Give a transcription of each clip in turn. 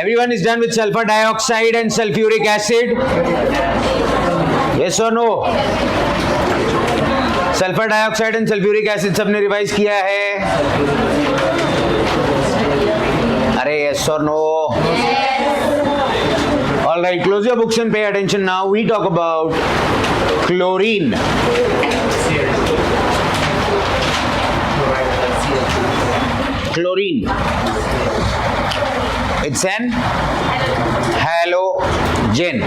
Everyone is done with sulfur dioxide and sulfuric acid? Yes or no? Sulphur dioxide and sulphuric acid सबने revise किया है? अरे yes or no? All right, close your books and pay attention. Now we talk about chlorine. Chlorine. It's an halogen.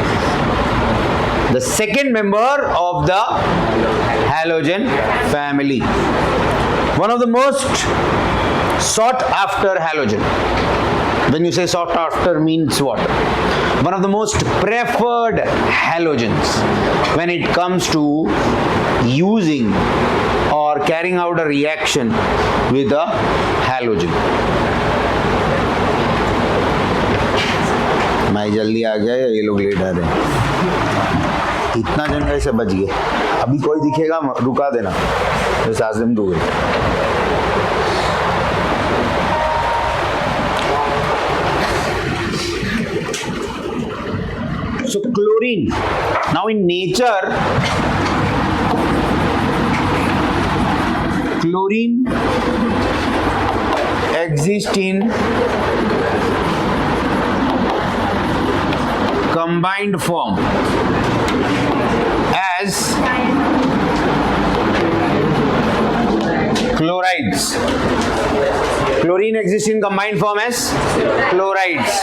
The second member of the halogen family. One of the most sought after halogen. When you say sought after means what? One of the most preferred halogens when it comes to using or carrying out a reaction with a halogen. मैं जल्दी आ गया या ये लोग late आ रहे हैं? इतना जंगल से बच गए. अभी कोई दिखेगा रुका देना. Just ask them to wait. So chlorine. Now in nature, chlorine exists in combined form as chlorides. Chlorine exists in combined form as chlorides.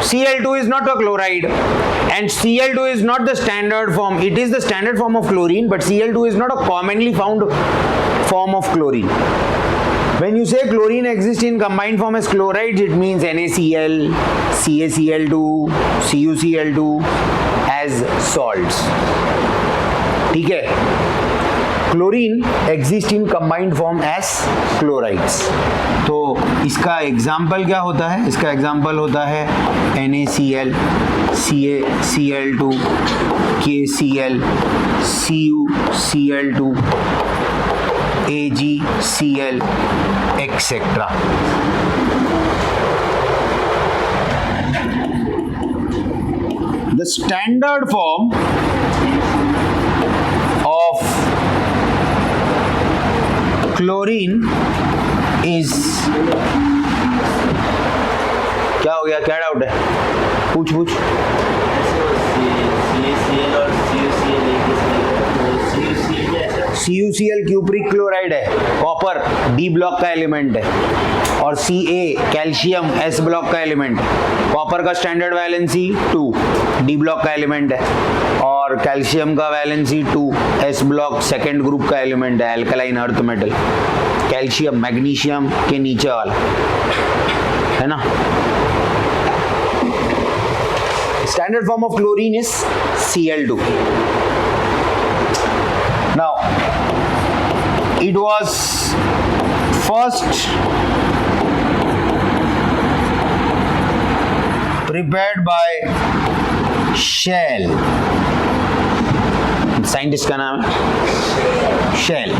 Cl2 is not a chloride and Cl2 is not the standard form. It is the standard form of chlorine, but Cl2 is not a commonly found form of chlorine. When you say chlorine exists in combined form as chlorides, it means NaCl, CaCl2, CuCl2 as salts. ठीक है? Chlorine exist in combined form as chlorides. तो इसका example क्या होता है? इसका example होता है NaCl, CaCl2, KCl, CuCl2, AgCl, etc. The standard form of chlorine is क्या हो गया? क्या डाउट है? पूछ. CuCl क्यूप्रिक क्लोराइड है, कॉपर D ब्लॉक का एलिमेंट है, और Ca कैल्शियम S ब्लॉक का एलिमेंट. कॉपर का स्टैंडर्ड वैलेंसी 2, D ब्लॉक का एलिमेंट है, और कैल्शियम का valency 2, S block second group का एलिमेंट है, alkaline earth metal. Calcium magnesium के नीचे वाला है ना. Standard form of chlorine is Cl2. Now, it was first prepared by Shell. Scientist का नाम है Shell.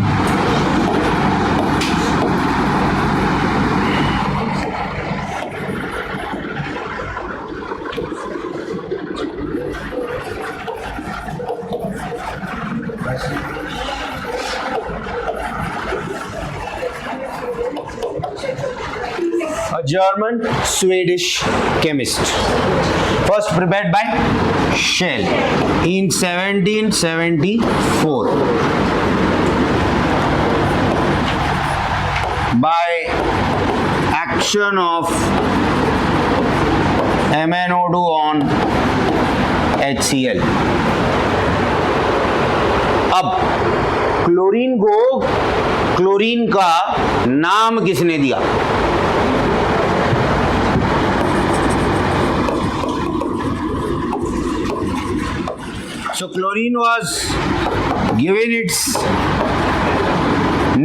A German Swedish chemist, first prepared by Shell in 1774 by action of MnO2 on HCl. अब chlorine को chlorine का नाम किसने दिया? So chlorine was given its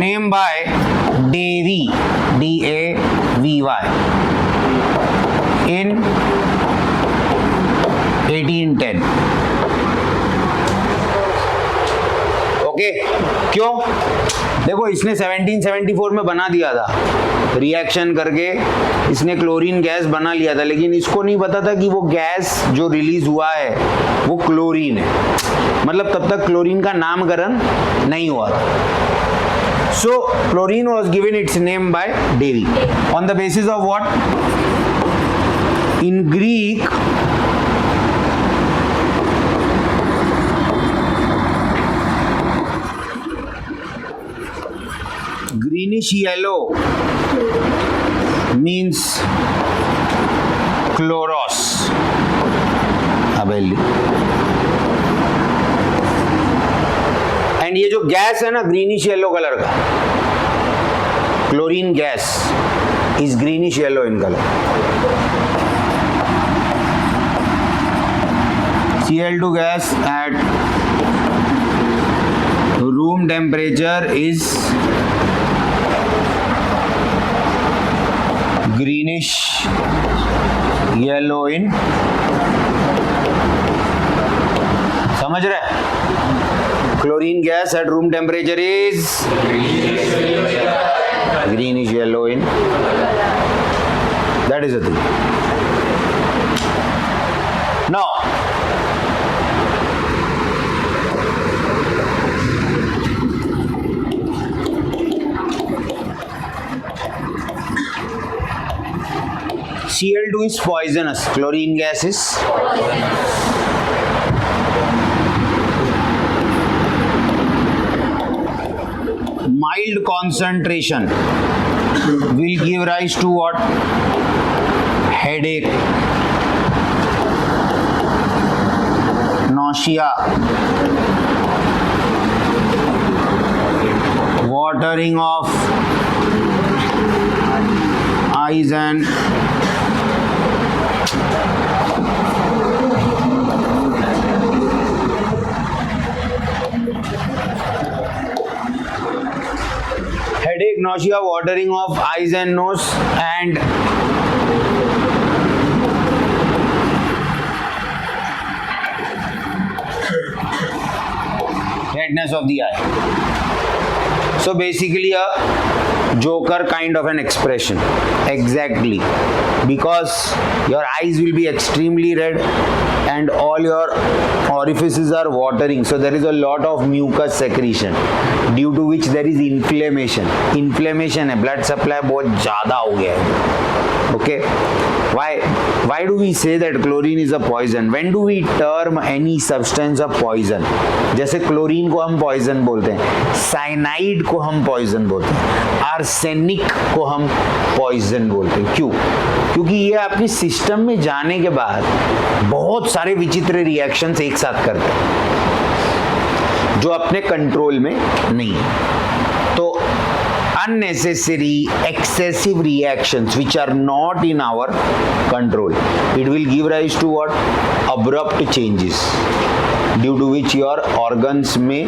name by Davy, D-A-V-Y, in 1810. Okay, क्यों? देखो इसने 1774 में बना दिया था, रिएक्शन करके इसने क्लोरीन गैस बना लिया था, लेकिन इसको नहीं पता था कि वो गैस जो रिलीज हुआ है वो क्लोरीन है, मतलब तब तक क्लोरीन का नामकरण नहीं हुआ था. So chlorine was given its name by Davy. On the basis of what? In Greek, greenish yellow means chloros. And ये जो गैस है ना ग्रीनिश येलो कलर का, chlorine gas is greenish yellow in colour. Cl2 gas at room temperature is greenish yellow in, समझ रहे हैं? Chlorine gas at room temperature is greenish yellow in. That is the thing. Now, Cl2 is poisonous. Chlorine gas is mild concentration will give rise to what? Headache, nausea, watering of eyes and headache, nausea, watering of eyes and nose, and redness of the eye. So basically a Joker kind of an expression. Exactly. Because your eyes will be extremely red and all your orifices are watering. So there is a lot of mucus secretion due to which there is inflammation. Inflammation है, blood supply बहुत ज़्यादा हो गया है. Okay. Why do we say that chlorine is a poison? When do we term any substance a poison? जैसे chlorine को हम poison बोलते हैं, साइनाइड को हम पॉइजन बोलते हैं, आर्सेनिक को हम पॉइजन बोलते हैं. क्यों? क्योंकि ये आपकी सिस्टम में जाने के बाद बहुत सारे विचित्र रिएक्शंस एक साथ करते हैं जो अपने कंट्रोल में नहीं है. तो unnecessary excessive reactions which are not in our control, it will give rise to what? Abrupt changes due to which your organs may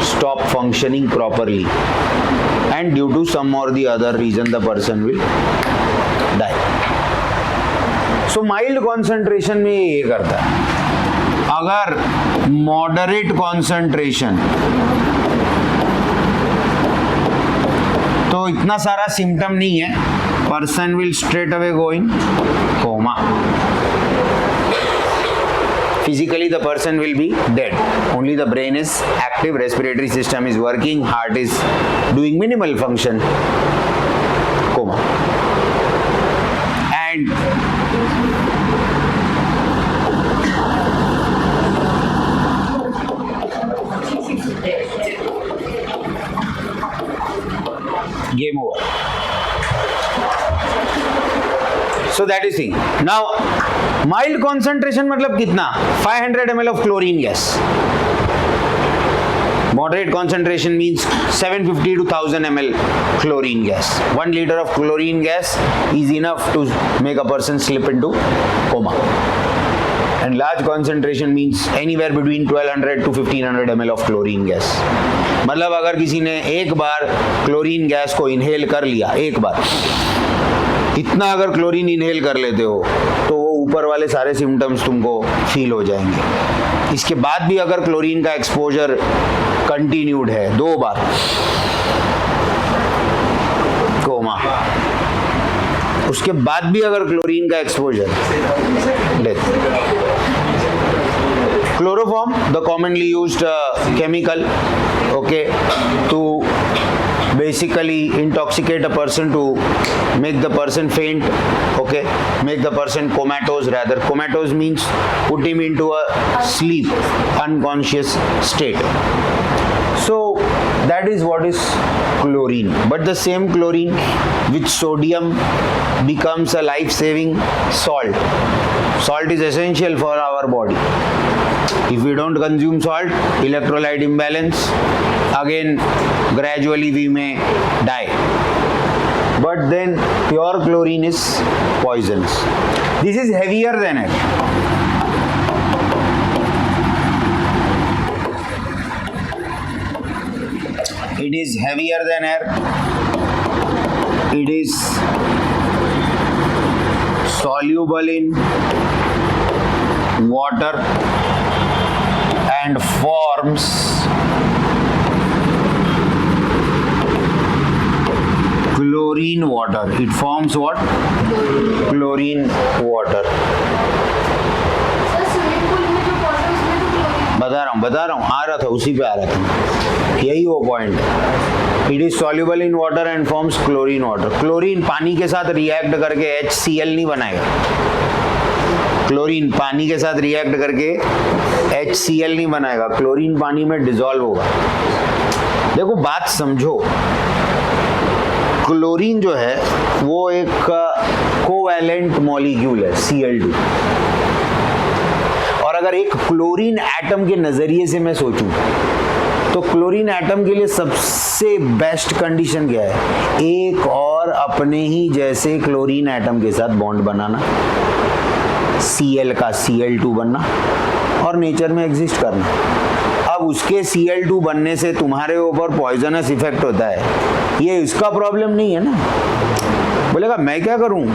stop functioning properly and due to some or the other reason the person will die. So mild concentration में ये करता है. अगर moderate concentration तो इतना सारा symptom नहीं है, person will straight away go in coma. Physically the person will be dead. Only the brain is active, respiratory system is working, heart is doing minimal function. Coma. And game over. So that is thing. Now mild concentration मतलब कितना? 500 ml of chlorine gas. Moderate concentration means 750 to 1000 ml chlorine gas. 1 liter of chlorine gas is enough to make a person slip into coma. And large concentration means anywhere between 1200 to 1500 ml of chlorine gas. मतलब अगर किसी ने एक बार chlorine gas को inhale कर लिया, एक बार इतना अगर क्लोरीन इनहेल कर लेते हो तो वो ऊपर वाले सारे सिम्टम्स तुमको फील हो जाएंगे. इसके बाद भी अगर क्लोरीन का एक्सपोजर कंटिन्यूड है 2 बार, कोमा. उसके बाद भी अगर क्लोरीन का exposure, death. Chloroform, the commonly used chemical, okay, to basically intoxicate a person, to make the person faint, okay, make the person comatose. Rather, comatose means put him into a sleep, unconscious state. So that is what is chlorine. But the same chlorine with sodium becomes a life-saving salt. Salt is essential for our body. If we don't consume salt, electrolyte imbalance, again gradually we may die. But then pure chlorine is poisonous. This is heavier than air. It is heavier than air. It is soluble in water and forms chlorine water. It forms what? Chlorine water. बता रहा हूँ, आ रहा था, उसी पे आ रहा था, यही वो point. It is soluble in water and forms chlorine water. Chlorine पानी के साथ रिएक्ट करके HCl नहीं बनाएगा। क्लोरीन पानी के साथ रिएक्ट करके HCl नहीं बनाएगा, क्लोरीन पानी में डिसॉल्व होगा। देखो बात समझो, क्लोरीन जो है वो एक कोवैलेंट मॉलिक्यूल है, Cl2। और अगर एक क्लोरीन एटम के नजरिए से मैं सोचूं तो क्लोरीन एटम के लिए सबसे बेस्ट कंडीशन क्या है? एक और अपने ही जैसे क्लोरीन एटम के साथ बॉन्ड बनाना, Cl का Cl2 बनना और नेचर में एग्जिस्ट करना। अब उसके Cl2 बनने से तुम्हारे ऊपर पॉइजनस इफेक्ट होता है, ये उसका प्रॉब्लम नहीं है ना। बोलेगा मैं क्या करूं,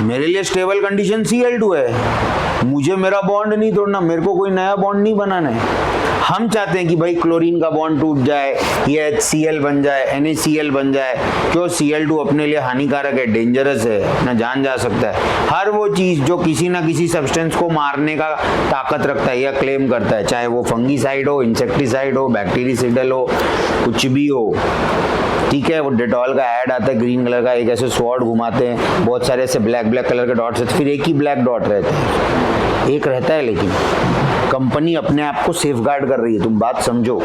मेरे लिए स्टेबल कंडीशन Cl2 है, मुझे मेरा बॉन्ड नहीं तोड़ना, मेरे को कोई नया बॉन्ड नहीं बनाना है। हम चाहते हैं कि भाई क्लोरीन का बॉन्ड टूट जाए, ये HCl बन जाए, NaCl बन जाए। क्यों? Cl2 अपने लिए हानिकारक है, डेंजरस है, ना जान जा सकता है। हर वो चीज जो किसी ना किसी सब्सटेंस को मारने का ताकत रखता है या क्लेम करता है, चाहे वो फंगीसाइड हो, इंसेक्टिसाइड हो, बैक्टीरियसिडल हो, कुछ भी हो, ठीक है। वो डेटॉल का ऐड आता है ग्रीन कलर का, एक ऐसे स्वॉर्ड घुमाते हैं, बहुत सारे ऐसे ब्लैक ब्लैक कलर के डॉट्स रहते, फिर एक ही ब्लैक डॉट रहता है, एक रहता है, लेकिन कंपनी अपने आप को सेफगार्ड कर रही है। तुम बात समझो,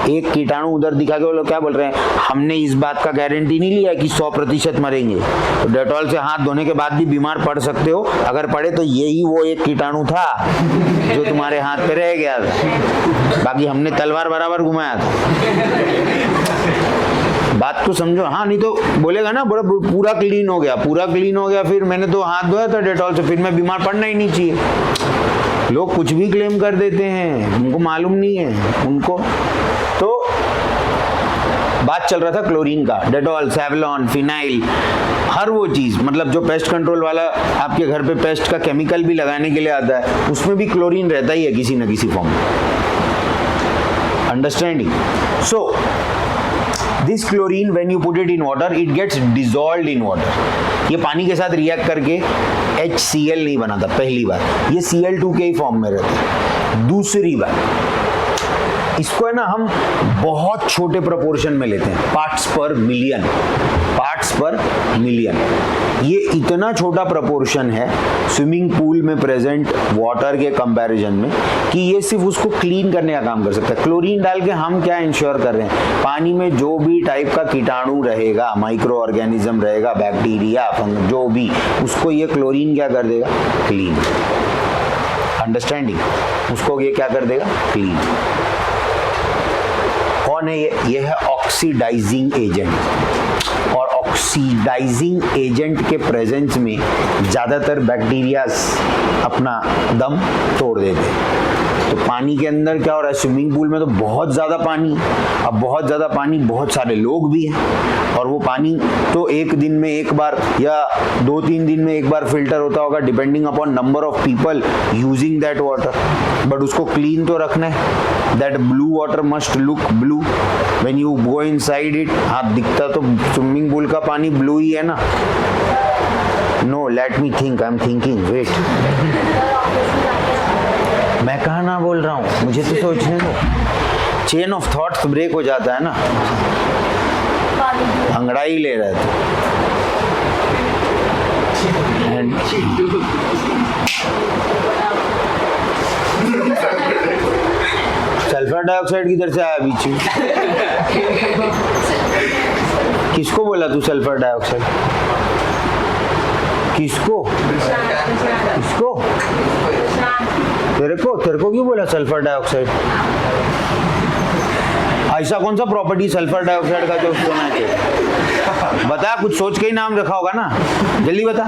एक कीटाणु उधर दिखा के वो लोग क्या बोल रहे हैं, हमने इस बात का गारंटी नहीं लिया कि 100% मरेंगे, तो डेटॉल से हाथ धोने के बाद भी बीमार पड़ सकते हो, अगर पड़े तो यही वो एक कीटाणु था जो तुम्हारे हाथ पे रह गया था, बाकी हमने तलवार बराबर घुमाया था। बात तो समझो, हाँ, नहीं तो बोलेगा ना पूरा क्लीन हो गया, पूरा क्लीन हो गया, फिर मैंने तो हाथ धोया था डेटॉल से, फिर मैं बीमार पड़ना ही नहीं चाहिए। लोग कुछ भी क्लेम कर देते हैं, उनको मालूम नहीं है उनको। तो बात चल रहा था क्लोरीन का, डेटॉल, सेवलॉन, फिनाइल, हर वो चीज, मतलब जो पेस्ट कंट्रोल वाला आपके घर पे पेस्ट का केमिकल भी लगाने के लिए आता है, उसमें भी क्लोरीन रहता ही है किसी न किसी फॉर्म में। Understanding? So this chlorine when you put it in water, it gets dissolved in water. ये पानी के साथ रिएक्ट करके HCl नहीं बनाता, पहली बार। ये Cl2 के ही फॉर्म में रहता है। दूसरी बार, इसको है ना हम बहुत छोटे प्रोपोर्शन में लेते हैं, पार्ट्स पर मिलियन, पार्ट्स पर मिलियन। ये इतना छोटा प्रोपोर्शन है स्विमिंग पूल में प्रेजेंट वाटर के कंपैरिजन में कि ये सिर्फ उसको क्लीन करने का काम कर सकता है। क्लोरीन डाल के हम क्या इंश्योर कर रहे हैं, पानी में जो भी टाइप का कीटाणु रहेगा, माइक्रो ऑर्गेनिज्म रहेगा, बैक्टीरिया, फंगस, जो भी, उसको ये क्लोरीन क्या कर देगा, क्लीन। अंडरस्टैंडिंग? उसको ये क्या कर देगा, क्लीन। कौन है ये है ऑक्सीडाइजिंग एजेंट, और ऑक्सीडाइजिंग एजेंट के प्रेजेंस में ज्यादातर बैक्टीरिया अपना दम तोड़ देते हैं। तो पानी के अंदर क्या हो रहा है, स्विमिंग पूल में तो बहुत ज़्यादा पानी, अब बहुत ज़्यादा पानी, बहुत सारे लोग भी हैं, और वो पानी तो एक दिन में एक बार या 2-3 दिन में एक बार फिल्टर होता होगा, depending upon number of people using that water, but उसको क्लीन तो रखना है। That blue water must look blue when you go inside it. हाँ, दिखता तो स्विमिंग पूल का पानी ब्लू ही है ना। No, let me think, I am thinking, wait, मैं कहाँ ना बोल रहा हूँ, मुझे तो सोचने दो। चेन ऑफ थॉट्स ब्रेक हो जाता है ना, अंगड़ाई ले रहे थे। सल्फर डाइऑक्साइड किधर से आया बीच में? किसको बोला तू सल्फर डाइऑक्साइड? किसको? किसको? तेरे को क्यों बोला सल्फर डाइऑक्साइड? ऐसा कौन सा प्रॉपर्टी सल्फर डाइऑक्साइड का जो उसको ना चाहिए? बता, कुछ सोच के ही नाम रखा होगा ना, जल्दी बता।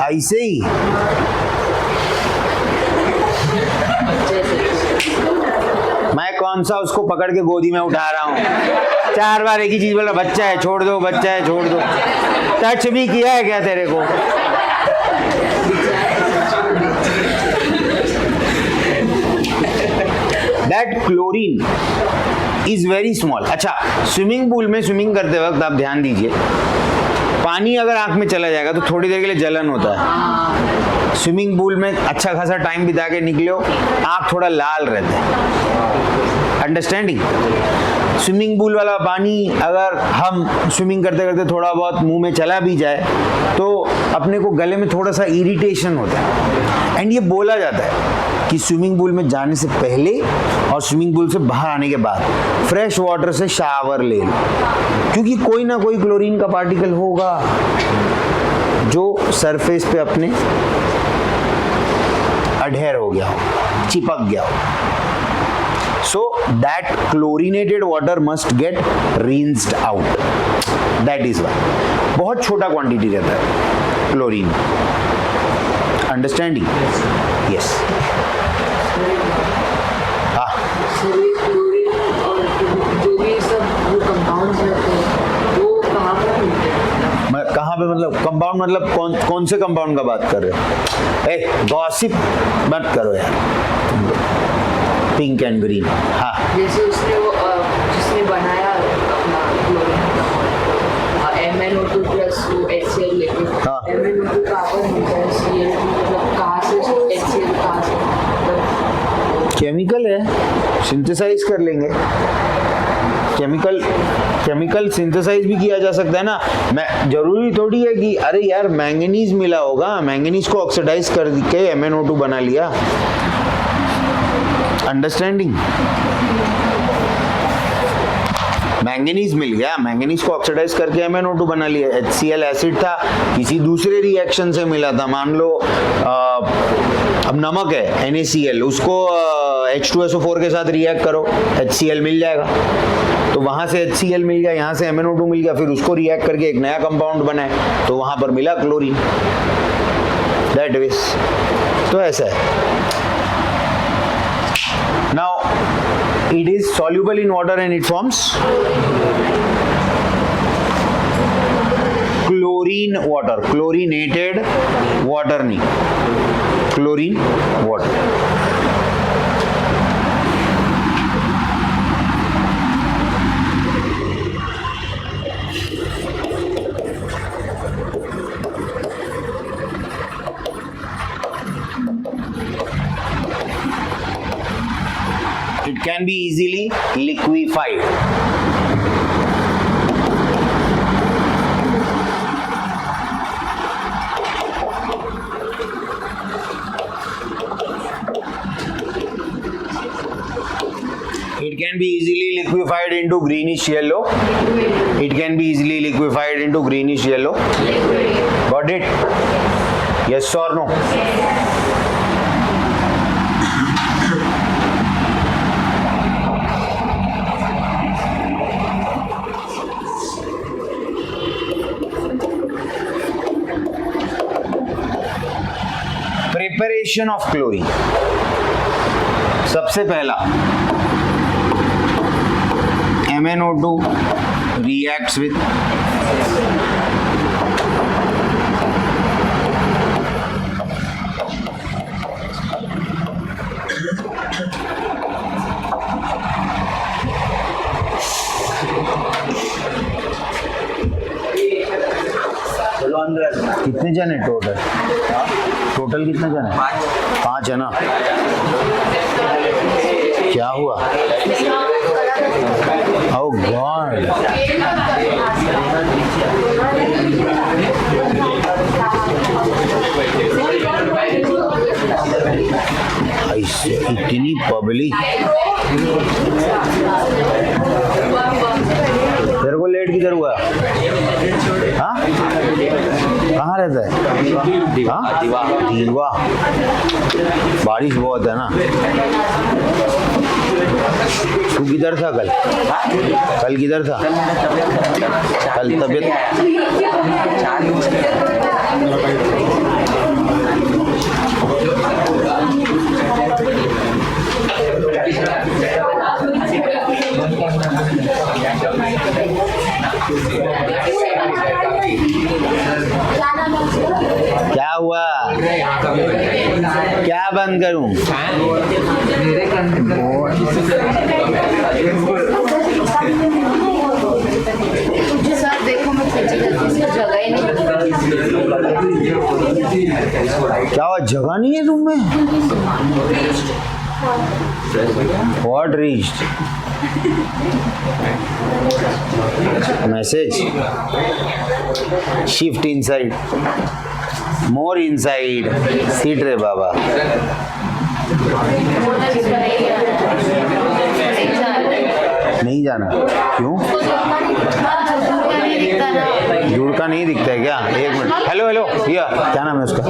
ऐसे ही मैं कौन सा उसको पकड़ के गोदी में उठा रहा हूँ, 4 बार एक ही चीज बोला, बच्चा है छोड़ दो, बच्चा है छोड़ दो। टच भी किया है क्या तेरे को? That chlorine is very small. अच्छा, स्विमिंग पूल में स्विमिंग करते वक्त आप ध्यान दीजिए, पानी अगर आंख में चला जाएगा तो थोड़ी देर के लिए जलन होता है। स्विमिंग पूल में अच्छा खासा टाइम बिता के निकलो, आंख थोड़ा लाल रहता है। अंडरस्टैंडिंग? स्विमिंग पूल वाला पानी अगर हम स्विमिंग करते करते थोड़ा बहुत मुंह में चला भी जाए तो अपने को गले में थोड़ा सा इरिटेशन होता है। एंड ये बोला जाता है कि स्विमिंग पूल में जाने से पहले और स्विमिंग पूल से बाहर आने के बाद फ्रेश वाटर से शावर ले लो, क्योंकि कोई ना कोई क्लोरीन का पार्टिकल होगा जो सरफेस पे अपने अडहेर हो गया हो, चिपक गया हो। So that chlorinated water must get rinsed out. That is why. बहुत छोटा क्वांटिटी रहता है क्लोरीन। अंडरस्टैंडिंग? यस। हाँ, कहाँ पे, मतलब कंपाउंड, मतलब कौन से कंपाउंड का बात कर रहे हो? ए, गॉसिप मत करो यार, पिंक एंड ग्रीन। हाँ, जैसे उसने वो जिसने बनाया अपना MnO2 प्लस वो HCl लेके, MnO2 कार्बन होता है, Cl मतलब कहाँ से HCl कहाँ से? केमिकल है, सिंथेसाइज कर लेंगे। केमिकल सिंथेसाइज भी किया जा सकता है ना। मैं जरूरी थोड़ी है कि अरे यार मैंगनीज मिला होगा, मैंगनीज को ऑक्सीडाइज कर के MnO2 बना लिया। अंडरस्टैंडिंग? मैंगनीज मिल गया, मैंगनीज को ऑक्सीडाइज करके MnO2 बना लिया। HCl एसिड था, किसी दूसरे रिएक्शन से मिला था, मान लो अब नमक है NaCl, उसको H2SO4 के साथ रिएक्ट करो, HCl मिल जाएगा। तो वहां से HCl मिल गया, यहाँ से MnO2 मिल गया, फिर उसको रिएक्ट करके एक नया कंपाउंड बनाए तो वहां पर मिला क्लोरीन। That way. तो ऐसा है। Now it is soluble in water and it forms chlorine water, chlorinated water नहीं, chlorine water. It can be easily liquefied. It can be easily liquefied into greenish yellow. It can be easily liquefied into greenish yellow. Got it? Yes or no? Reaction of chlorine, सबसे पहला MnO2 reacts with कितने जन है total? Total कितने जन है? 5 है ना? क्या हुआ? Oh God! ऐसे इतनी पब्लिक, तेरे को लेट किधर हुआ? हाँ, कहाँ रहता है? हाँ, दीवा। बारिश बहुत है ना। तू किधर था कल? कल किधर था? कल तबीयत क्या हुआ? क्या बंद करूं? सर देखो मैं पीछे जाती हूँ, जगह ही नहीं। क्या हुआ? जगह नहीं है रूम में? What reached? Message. Shift inside. More inside. Sit रे बाबा. नहीं जाना। क्यों? जुड़का नहीं दिखता है क्या? एक मिनट। हेलो हेलो, भैया क्या नाम है उसका?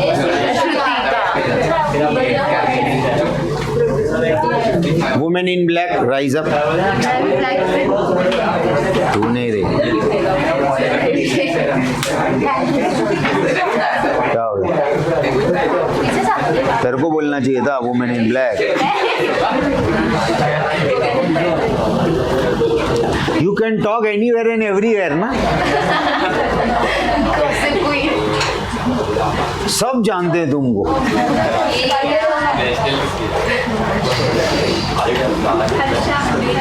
Women in black, rise up. तू नहीं रही। क्या हो गया? तेरे को बोलना चाहिए था women in black. You can talk anywhere and everywhere ना। सब जानते हैं तुमको।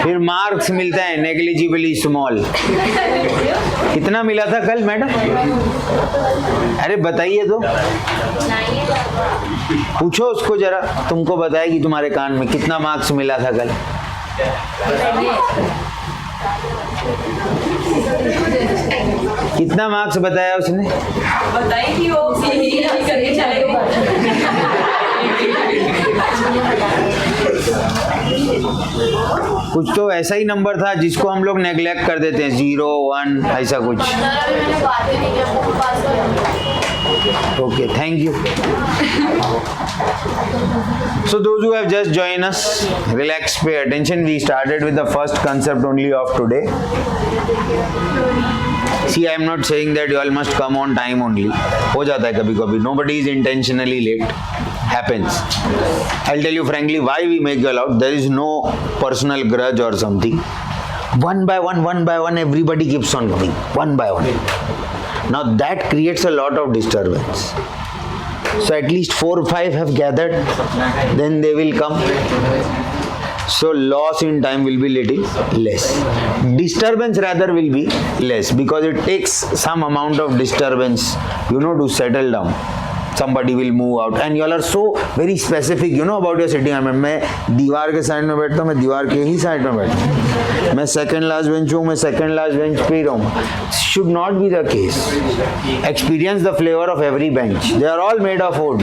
फिर मार्क्स मिलता है नेग्लिजिबली स्मॉल। कितना मिला था कल मैडम? अरे बताइए तो, पूछो उसको जरा, तुमको बताएगी तुम्हारे कान में कितना मार्क्स मिला था कल। कितना मार्क्स बताया उसने? बताई थी वो करके चले कुछ तो ऐसा ही नंबर था जिसको हम लोग नेग्लेक्ट कर देते हैं, 0, 1 ऐसा कुछ। Okay, thank you. So those who have just joined us, relax, pay attention. We started with the first concept only of today. See, I am not saying that you all must come on time only. हो जाता है कभी कभी. Nobody is intentionally late. Happens. I'll tell you frankly why we make you out. There is no personal grudge or something. One by one, everybody keeps on coming. One by one. Now that creates a lot of disturbance. So at least 4 or 5 have gathered, then they will come. So loss in time will be little less. Disturbance rather will be less because it takes some amount of disturbance, to settle down. Somebody will move out and you all are so very specific, about your sitting arrangement. मैं दीवार के side में बैठता हूँ, मैं दीवार के ही side में बैठता हूँ। मैं सेकंड लास्ट बेंच हूँ, मैं सेकंड लास्ट बेंच पे ही रहूँ। Should not be the case. Experience the flavor of every bench. They are all made of wood.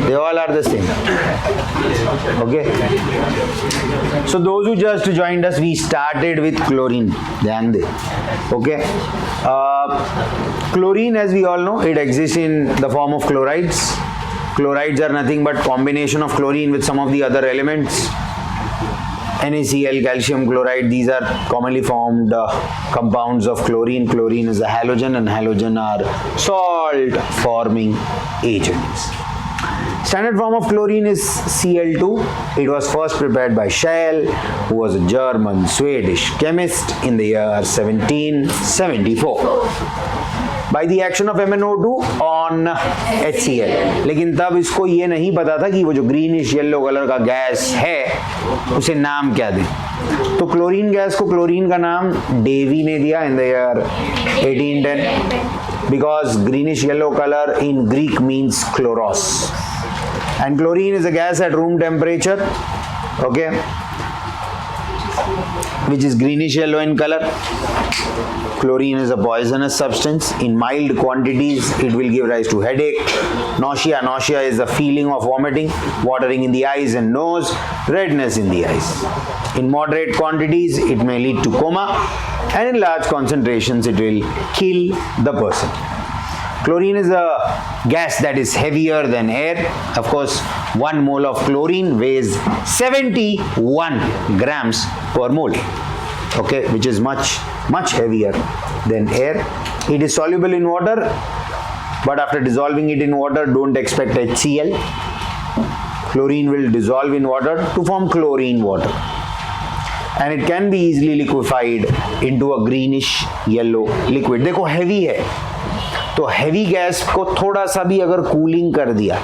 They all are the same. Okay. So those who just joined us, we started with chlorine. ध्यान दे. Okay. Chlorine, as we all know, it exists in the form of chlorides. Chlorides are nothing but combination of chlorine with some of the other elements. NaCl, calcium chloride, these are commonly formed compounds of chlorine. Chlorine is a halogen and halogen are salt forming agents. Standard form of chlorine is Cl2. It was first prepared by Scheele, who was a German Swedish chemist in the year 1774 by the action of MnO2 on HCl. लेकिन तब इसको ये नहीं पता था कि वो जो ग्रीनिश येलो कलर का गैस है उसे नाम क्या दें. तो क्लोरीन गैस को क्लोरीन का नाम डेवी ने दिया in the year 1810 because greenish yellow color in Greek means chloros. And chlorine is a gas at room temperature, okay, which is greenish yellow in color. Chlorine is a poisonous substance. In mild quantities, it will give rise to headache, nausea. Nausea is the feeling of vomiting, watering in the eyes and nose, redness in the eyes. In moderate quantities, it may lead to coma, and in large concentrations, it will kill the person. Chlorine is a gas that is heavier than air. Of course, 1 mole of chlorine weighs 71 grams per mole, okay, which is much heavier than air. It is soluble in water, but after dissolving it in water, don't expect HCl. Chlorine will dissolve in water to form chlorine water, and it can be easily liquefied into a greenish yellow liquid. देखो heavy है, तो heavy gas को थोड़ा सा भी अगर cooling कर दिया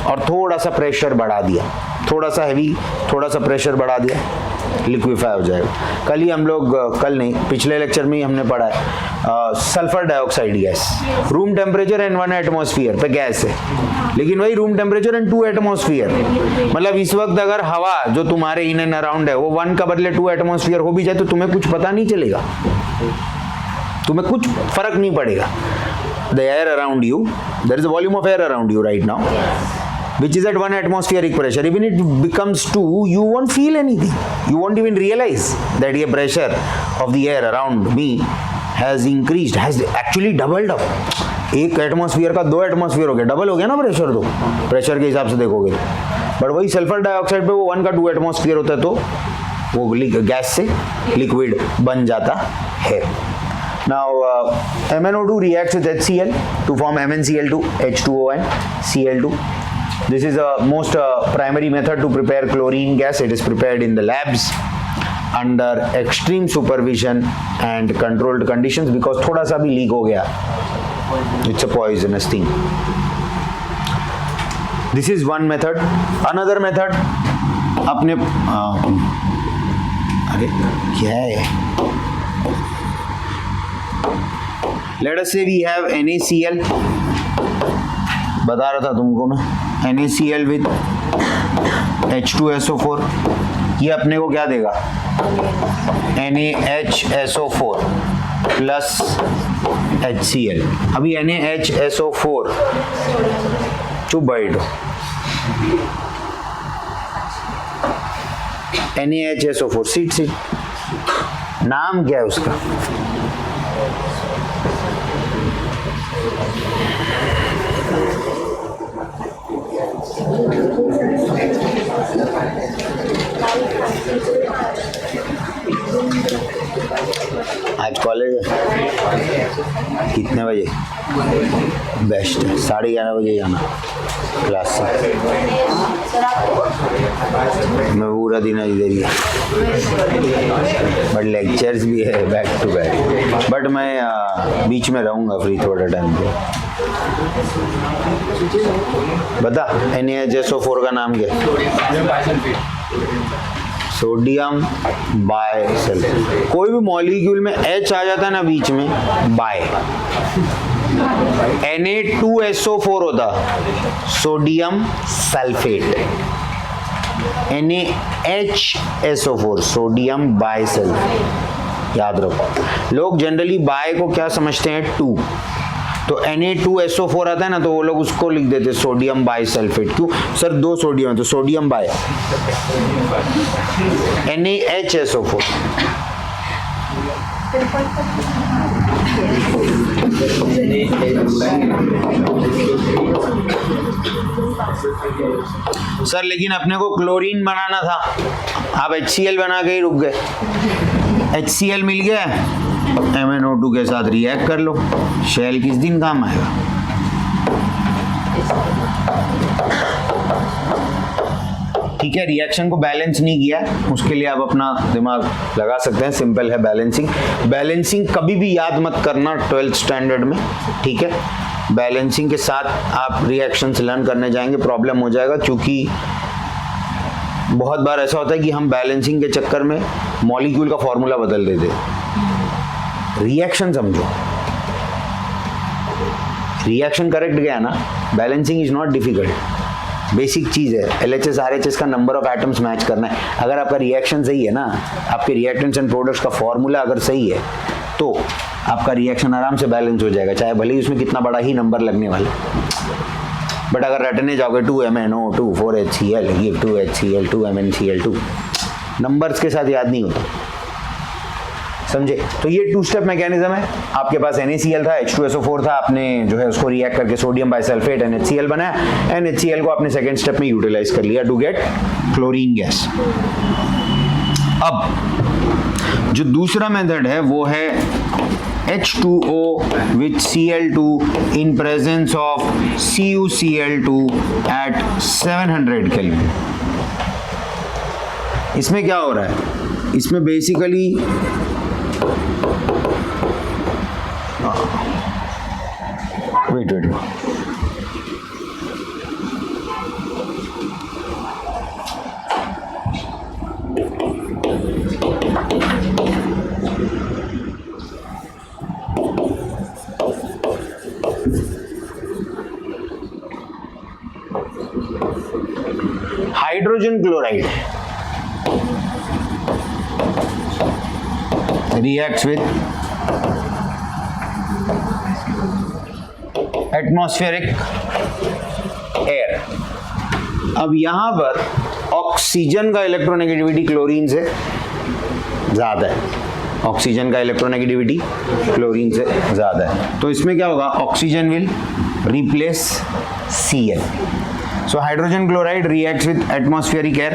और थोड़ा सा प्रेशर बढ़ा दिया, थोड़ा सा हैवी, थोड़ा सा प्रेशर बढ़ा दिया, लिक्विफाई हो जाएगा. कल ही हम लोग, कल नहीं, पिछले लेक्चर में ही हमने पढ़ा है sulphur dioxide gas, room temperature and 1 atmosphere पे गैस है, लेकिन वही रूम टेम्परेचर एंड 2 एटमॉस्फेयर. मतलब इस वक्त अगर हवा जो तुम्हारे इन एंड अराउंड है वो 1 का बदले 2 एटमॉस्फेयर हो भी जाए तो तुम्हें कुछ पता नहीं चलेगा, तुम्हें कुछ फर्क नहीं पड़ेगा. The air around you, there is a volume of air around you right now, which is at 1 atmospheric pressure. Even it becomes 2, you won't feel anything. You won't even realize that the pressure of the air around me has increased, has actually doubled up. 1 atmosphere का 2 atmosphere हो गया, double हो गया ना pressure. तो pressure के हिसाब से देखोगे, बट वही सल्फर डाइऑक्साइड पे वो 1 का 2 एटमॉस्फेयर होता है तो वो गैस से लिक्विड बन जाता है. Now MnO2 reacts with HCl to form MnCl2, H2O and Cl2. This is the most primary method to prepare chlorine gas. It is prepared in the labs under extreme supervision and controlled conditions because थोड़ा सा भी leak हो गया, it's a poisonous thing. This is one method. Another method, अपने अरे क्या है? Let us say we have NaCl, बता रहा था तुमको मैं, NaCl with H2SO4. ये अपने को क्या देगा? NaHSO4 plus HCl. अभी NaHSO4 चुप बैठो, NaHSO4 सीट नाम क्या है उसका? आज कॉलेज है कितने बजे? बेस्ट है, 11:30 बजे जाना क्लास से. मैं पूरा दिन इधर ही है, बट लेक्चर्स भी है बैक टू बैक, बट मैं बीच में रहूँगा फ्री थोड़ा टाइम पे. बता NaHSO4 का नाम क्या है? सोडियम बायसल्फेट. कोई भी मॉलिक्यूल में H आ जाता है ना बीच में, बाय. Na2SO4 होता सोडियम सल्फेट, NaHSO4 सोडियम बायसल्फेट. याद रखो, लोग जनरली बाय को क्या समझते हैं? 2. तो Na2SO4 आता है ना तो वो लोग उसको लिख देते सोडियम बाइसल्फेट. क्यों सर? 2 सोडियम है तो सोडियम बाय. NaHSO4 सर, लेकिन अपने को क्लोरीन बनाना था, आप HCl बना के ही रुक गए. HCl मिल गया, MnO2 के साथ रिएक्ट कर लो, शेल किस दिन काम आएगा? ठीक है, रिएक्शन को बैलेंस नहीं किया है, उसके लिए आप अपना दिमाग लगा सकते हैं, सिंपल है बैलेंसिंग। बैलेंसिंग कभी भी याद मत करना 12th स्टैंडर्ड में, ठीक है। बैलेंसिंग के साथ आप रिएक्शंस लर्न करने जाएंगे प्रॉब्लम हो जाएगा, क्योंकि बहुत बार ऐसा होता है कि हम बैलेंसिंग के चक्कर में मॉलिक्यूल का फॉर्मूला बदल देते। रिएक्शन समझो, रिएक्शन करेक्ट गया ना, balancing is not difficult, basic चीज़ है। LHS RHS का नंबर ऑफ एटम्स मैच करना है। अगर आपका रिएक्शन सही है ना, आपके रिएक्टेंट्स एंड प्रोडक्ट्स का फॉर्मूला अगर सही है तो आपका रिएक्शन आराम से बैलेंस हो जाएगा, चाहे भले ही उसमें कितना बड़ा ही नंबर लगने वाला। बट अगर रटने जाओगे 2MnO2 4HCl give 2HCl 2MnCl2, numbers के साथ याद नहीं होता, समझे। तो ये 2 स्टेप मैकेनिज्म है। आपके पास NaCl था, H2SO4 था, आपने जो है उसको रिएक्ट करके सोडियम बाइसल्फेट NHCl बनाया, NHCl को आपने सेकेंड स्टेप में यूटिलाइज कर लिया टू गेट क्लोरीन गैस। अब जो दूसरा मेथड है वो है H2O with Cl2 in presence of CuCl2 at 700 Kelvin। इसमें क्या हो रहा है, इसमें basically wet hydrogen chloride reacts with atmospheric air। अब यहां पर ऑक्सीजन का इलेक्ट्रोनेगेटिविटी क्लोरीन से ज्यादा है, ऑक्सीजन का इलेक्ट्रोनेगेटिविटी क्लोरीन से ज्यादा है, तो इसमें क्या होगा, oxygen will replace Cl। So hydrogen chloride reacts with atmospheric air,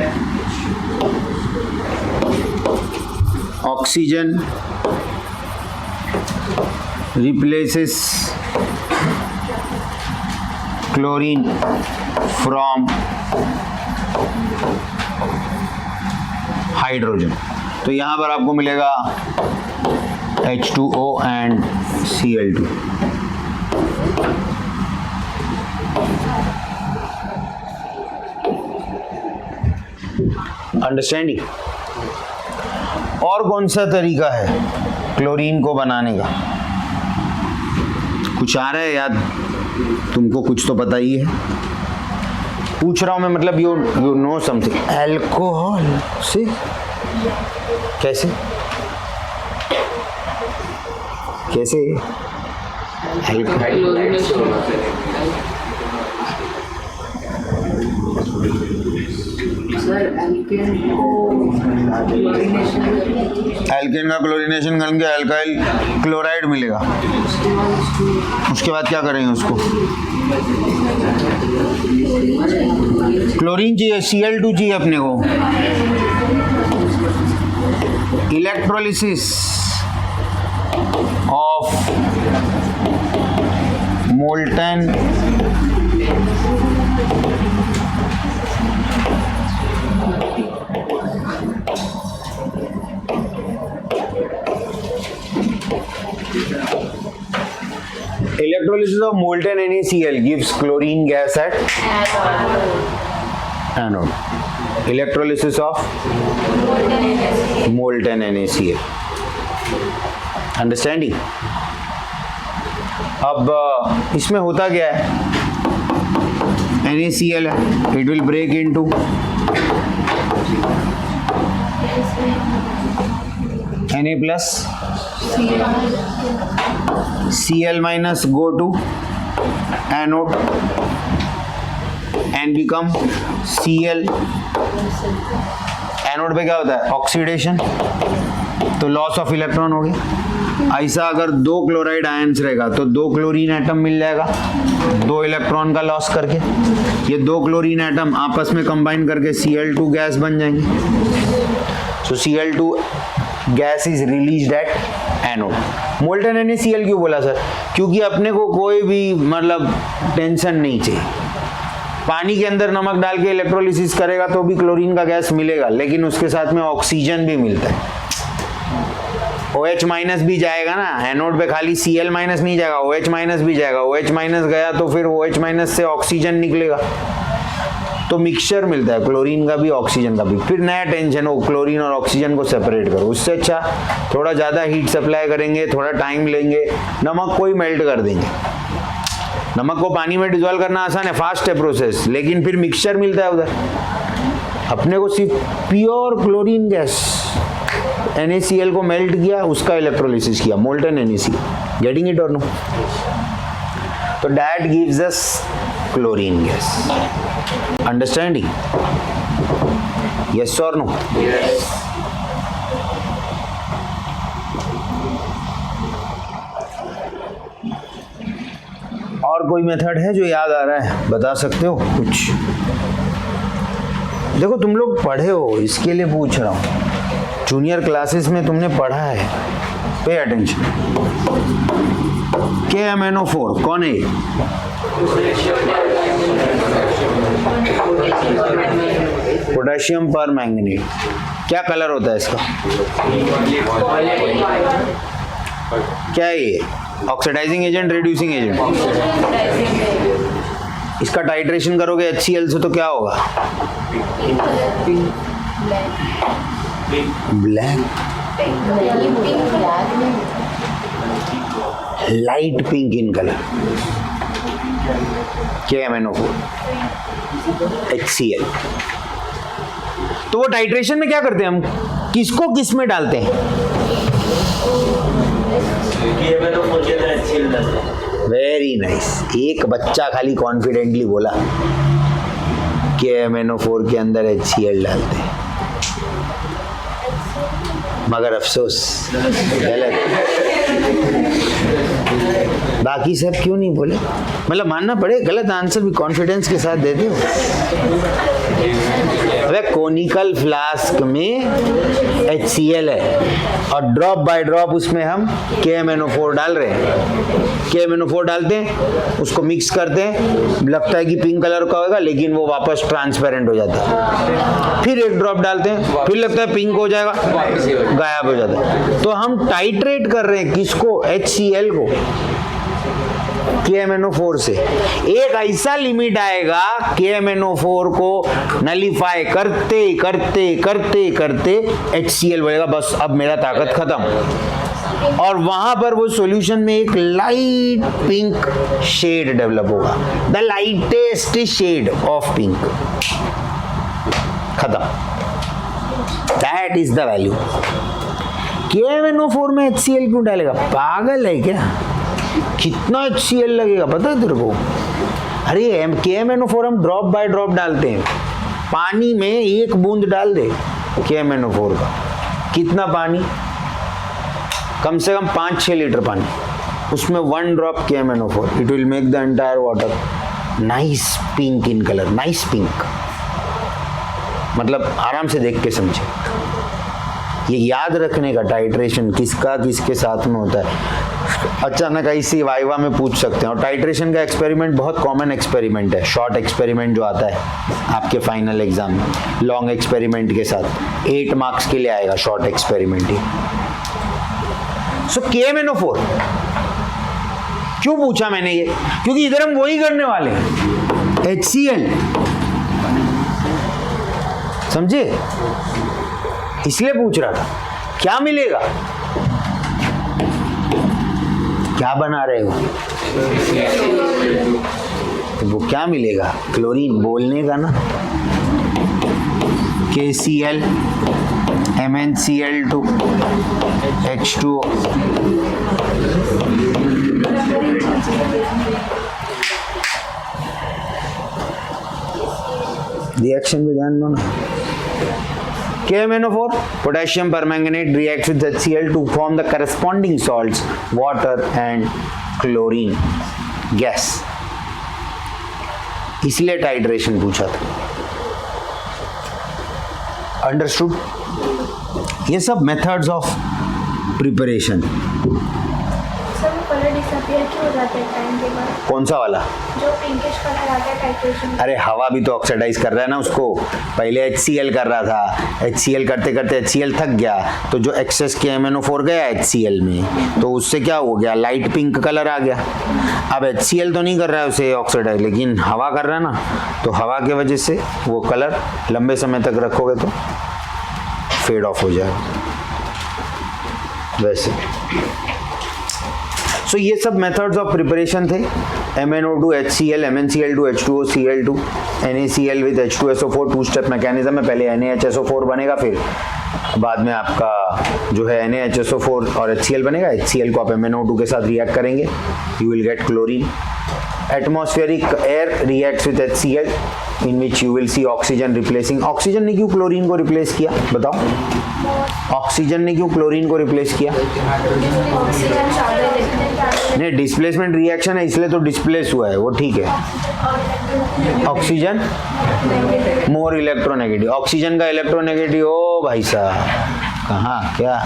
oxygen replaces chlorine from hydrogen। तो यहां पर आपको मिलेगा H2O and Cl2। अंडरस्टैंडिंग। और कौन सा तरीका है क्लोरीन को बनाने का, कुछ आ रहा है याद, तुमको कुछ तो पता ही है, पूछ रहा हूं मैं, मतलब यू नो समथिंग। अल्कोहल से कैसे कैसे एल्केन का क्लोरीनेशन करके अल्काइल क्लोराइड मिलेगा, उसके बाद क्या करेंगे, उसको क्लोरीन चाहिए, Cl2 चाहिए अपने को, electrolysis of molten electrolysis of molten NaCl gives chlorine gas at anode। electrolysis of molten NaCl, understanding। अब इसमें होता क्या है, NaCl है, it will break into Na plus Cl minus go to anode and become Cl। Anode पे क्या होता है, ऑक्सीडेशन, तो लॉस ऑफ इलेक्ट्रॉन हो गया। ऐसा अगर 2 क्लोराइड आयंस रहेगा तो 2 क्लोरीन एटम मिल जाएगा 2 इलेक्ट्रॉन का लॉस करके, ये 2 क्लोरीन एटम आपस में कंबाइन करके Cl2 गैस बन जाएंगे। सो Cl2 gas is released at anode. Molten NaCl क्यों बोला सर, क्योंकि अपने को कोई भी मतलब टेंशन नहीं चाहिए, पानी के अंदर नमक डाल के इलेक्ट्रोलिसिस करेगा तो भी क्लोरीन का गैस मिलेगा, लेकिन उसके साथ में ऑक्सीजन भी मिलता है। OH माइनस भी जाएगा ना, एनोड पे खाली Cl माइनस नहीं जाएगा, OH माइनस भी जाएगा। OH माइनस गया तो फिर OH माइनस से ऑक्सीजन निकलेगा, तो मिक्सचर मिलता है क्लोरीन का भी ऑक्सीजन का भी। फिर नया टेंशन हो क्लोरीन और ऑक्सीजन को सेपरेट करो। उससे अच्छा थोड़ा ज़्यादा हीट सप्लाई करेंगे, थोड़ा टाइम लेंगे, नमक को ही मेल्ट कर देंगे। नमक को पानी में डिजोल्व करना आसान है, फास्ट है प्रोसेस, लेकिन फिर मिक्सचर मिलता है उधर। अपने को सिर्फ प्योर क्लोरीन गैस NaCl को मेल्ट किया, उसका इलेक्ट्रोलिसिस किया, मोल्टन NaCl। गेटिंग इट और नो? तो that gives us chlorine gas. Understanding? Yes और नो? और कोई मेथड है जो याद आ रहा है? बता सकते हो कुछ? देखो तुम लोग पढ़े हो, इसके लिए पूछ रहा हूँ। जूनियर क्लासेस में तुमने पढ़ा है, पे अटेंशन। KMnO4 कौन है? पोटेशियम पर मैंगनीट। क्या कलर होता है इसका? क्या है ये? Oxidizing agent, reducing agent? इसका टाइट्रेशन करोगे HCl से तो क्या होगा? Black, light pink in colour. KMnO4 HCl। तो वो टाइट्रेशन में क्या करते हैं हम? किसको किस में डालते हैं? Very nice. एक बच्चा खाली कॉन्फिडेंटली बोला KMnO4 के अंदर HCl डालते हैं, मगर अफसोस गलत। बाकी सब क्यों नहीं बोले? मतलब मानना पड़े, गलत आंसर भी कॉन्फिडेंस के साथ देते हो। अबे कोनिकल फ्लास्क में HCl है और ड्रॉप बाय ड्रॉप उसमें हम KMnO4 डाल रहे हैं। KMnO4 डालते हैं, उसको मिक्स करते हैं, लगता है कि पिंक कलर का होगा, लेकिन वो वापस ट्रांसपेरेंट हो जाता है। फिर एक ड्रॉप डालते हैं, फिर लगता है पिंक हो जाएगा, गायब हो जाता है। तो हम टाइट्रेट कर रहे हैं किसको? HCl को KMnO4 से। एक ऐसा लिमिट आएगा KMnO4 को नलीफाई करते करते करते करते HCl बोलेगा बस अब मेरा ताकत खत्म, और वहां पर वो सॉल्यूशन में एक लाइट पिंक शेड डेवलप होगा, the lightest shade of pink. खत्म। That is the value. KMnO4 में HCl क्यों डालेगा? पागल है क्या? कितना HCl लगेगा पता है तेरे को? अरे KMnO4 हम ड्रॉप बाय ड्रॉप डालते हैं, पानी में एक बूंद डाल दे KMnO4 का। कितना पानी? कम से कम 5-6 लीटर पानी, उसमें 1 drop KMnO4, it will make the entire water nice pink in colour. Nice pink मतलब आराम से देख के समझे। ये याद रखने का टाइट्रेशन किसका किसके साथ में होता है, अचानक ऐसी वाइवा में पूछ सकते हैं। और टाइट्रेशन का एक्सपेरिमेंट बहुत कॉमन एक्सपेरिमेंट है, शॉर्ट एक्सपेरिमेंट जो आता है आपके फाइनल एग्जाम में, लॉन्ग एक्सपेरिमेंट के साथ 8 मार्क्स के लिए आएगा शॉर्ट एक्सपेरिमेंट ही। सो KMnO4 क्यों पूछा मैंने ये? क्योंकि इधर हम वही करने वाले हैं, HCl। समझे? इसलिए पूछ रहा था क्या मिलेगा, क्या बना रहे हो, तो वो क्या मिलेगा? क्लोरीन बोलने का ना, KCl MnCl2 H2O। रिएक्शन में ध्यान दो ना। KMnO4 potassium permanganate reacts with HCl to form the corresponding salts water and chlorine gas। इसलिए टाइट्रेशन पूछा था। अंडरस्टूड? ये सब मेथड्स ऑफ प्रिपरेशन। सर वो कलर डिसअपीयर क्यों हो जाता है टाइम के बाद? कौन सा वाला? जो पिंकिश कलर आता है टाइट्रेशन। अरे हवा भी तो ऑक्सीडाइज कर रहा है ना उसको। पहले HCl कर रहा था, HCl करते करते HCl थक गया, तो जो एक्सेस के MnO4 गया HCl में, तो उससे क्या हो गया, लाइट पिंक कलर आ गया। अब HCl तो नहीं कर रहा है उसे ऑक्सीडाइज, लेकिन हवा कर रहा है ना, तो हवा के वजह से वो कलर लंबे समय तक रखोगे तो फेड ऑफ हो जाएगा वैसे। सो ये सब मेथड्स ऑफ प्रिपरेशन थे। MnO2 HCl, MnCl2 H2O Cl2, NaCl with H2SO4 two step mechanism में। पहले NaHSO4 बनेगा, फिर बाद में आपका जो है NaHSO4 और HCl बनेगा। HCl को आप MnO2 के साथ रिएक्ट करेंगे, you will get chlorine. Atmospheric air reacts with HCl in which you will see oxygen replacing। Oxygen ने क्यों क्लोरीन को रिप्लेस किया बताओ? ऑक्सीजन ने क्यों क्लोरीन को रिप्लेस किया? नहीं, डिस्प्लेसमेंट रिएक्शन है इसलिए तो डिस्प्लेस हुआ है वो, ठीक है। ऑक्सीजन मोर इलेक्ट्रोनेगेटिव, ऑक्सीजन का इलेक्ट्रोनेगेटिव, ओ भाई साहब कहाँ क्या?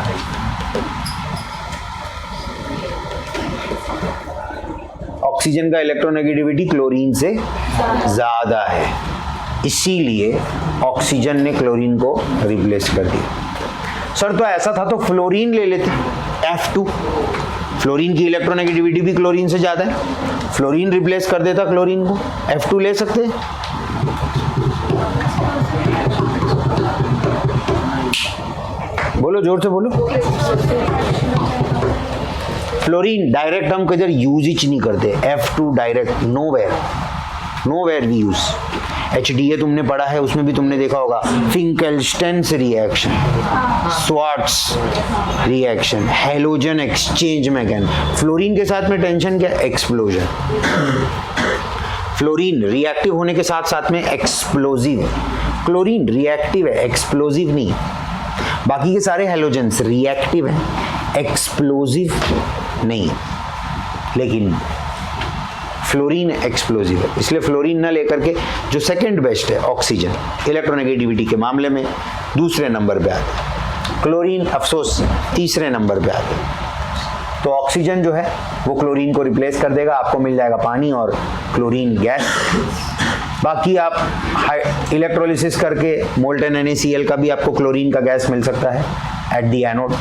ऑक्सीजन का इलेक्ट्रोनेगेटिविटी क्लोरीन से ज्यादा है, इसीलिए ऑक्सीजन ने क्लोरीन को रिप्लेस कर दिया। सर तो ऐसा था तो फ्लोरीन ले लेते, F2। फ्लोरीन की इलेक्ट्रोनेगेटिविटी भी क्लोरीन से ज्यादा है, फ्लोरीन रिप्लेस कर देता क्लोरीन को, F2 ले सकते हैं। बोलो जोर से बोलो। फ्लोरीन डायरेक्ट हम किधर यूज ही नहीं करते, F2 direct nowhere we use. HDA तुमने पढ़ा है, उसमें भी तुमने देखा होगा Finkelstein's reaction, Swarts reaction, halogen exchange mechanism. Fluorine के साथ में टेंशन क्या? एक्सप्लोजन। फ्लोरीन रिएक्टिव होने के साथ साथ में एक्सप्लोजिव। क्लोरीन रिएक्टिव है, एक्सप्लोजिव नहीं। बाकी के सारे हेलोजेंस रिएक्टिव हैं, एक्सप्लोजिव नहीं, लेकिन फ्लोरीन एक्सप्लोजिव है। इसलिए फ्लोरीन ना लेकर के जो सेकंड बेस्ट है ऑक्सीजन, इलेक्ट्रोनेगेटिविटी के मामले में दूसरे नंबर पे आता है। क्लोरीन अफसोस तीसरे नंबर पे आता है। तो ऑक्सीजन जो है वो क्लोरीन को रिप्लेस कर देगा, आपको मिल जाएगा पानी और क्लोरीन गैस। बाकी आप इलेक्ट्रोलिसिस करके मोल्टेन NaCl का भी आपको क्लोरीन का गैस मिल सकता है एट दी एनोड।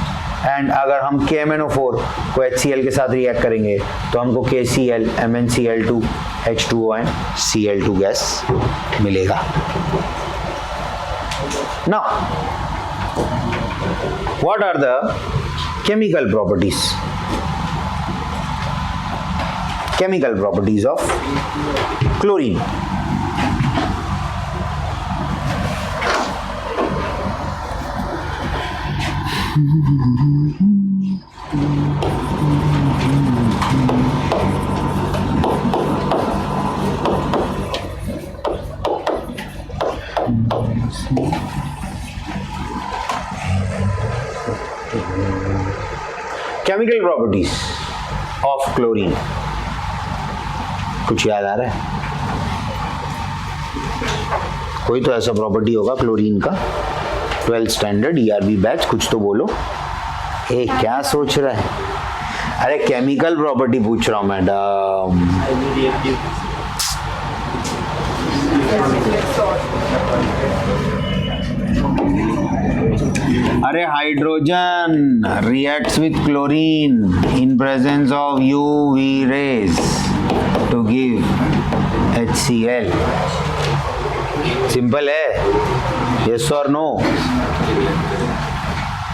एंड अगर हम KMnO4 को HCl के साथ रिएक्ट करेंगे तो हमको KCl, MnCl2, H2O and Cl2 gas मिलेगा। Now what are the chemical properties? Chemical properties of chlorine. Chemical properties of chlorine, कुछ याद आ रहा है? कोई तो ऐसा प्रॉपर्टी होगा क्लोरीन का, 12th स्टैंडर्ड ERB बैच, कुछ तो बोलो। ए क्या सोच रहा है? अरे केमिकल प्रॉपर्टी पूछ रहा हूं मैडम। अरे hydrogen reacts with chlorine in presence of UV rays to give HCl। Simple है, yes or no?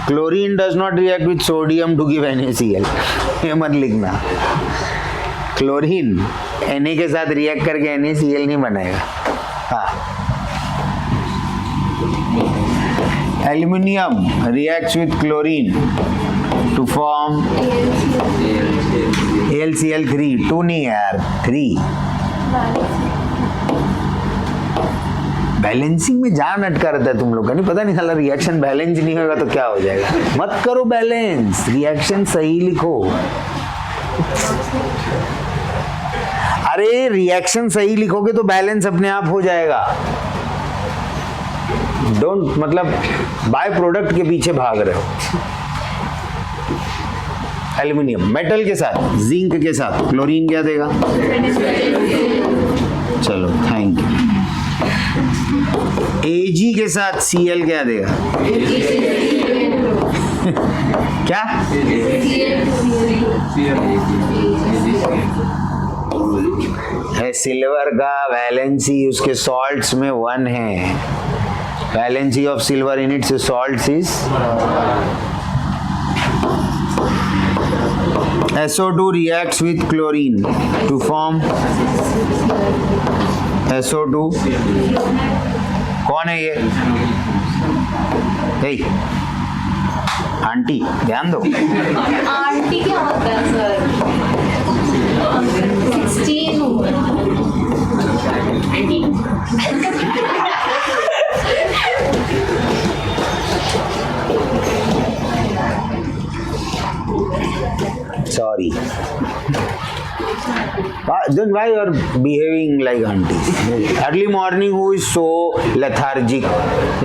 Chlorine does not react with sodium to give NaCl। ये मत लिखना, क्लोरीन Na के साथ रिएक्ट करके NaCl नहीं बनाएगा। हाँ, aluminium reacts with chlorine to form AlCl3। 2 नहीं यार, 3। बैलेंसिंग में जान अटका रहता है तुम लोग का, नहीं पता नहीं साला रिएक्शन बैलेंस नहीं होगा तो क्या हो जाएगा। मत करो बैलेंस, रिएक्शन सही लिखो। अरे रिएक्शन सही लिखोगे तो बैलेंस अपने आप हो जाएगा। डोंट मतलब बाय प्रोडक्ट के पीछे भाग रहे हो। एल्यूमिनियम। मेटल के साथ, जिंक के साथ क्लोरीन क्या देगा? चलो थैंक यू। Ag के साथ Cl क्या देगा? क्या? है सिल्वर का वैलेंसी उसके सॉल्ट्स में 1 है। Valency of silver in its salts is SO2 reacts with chlorine to form SO2। कौन है ये? हे आंटी ध्यान दो। आंटी क्या होता है sir? 16 Sorry. Then why you are behaving like aunties? Early morning who is so lethargic,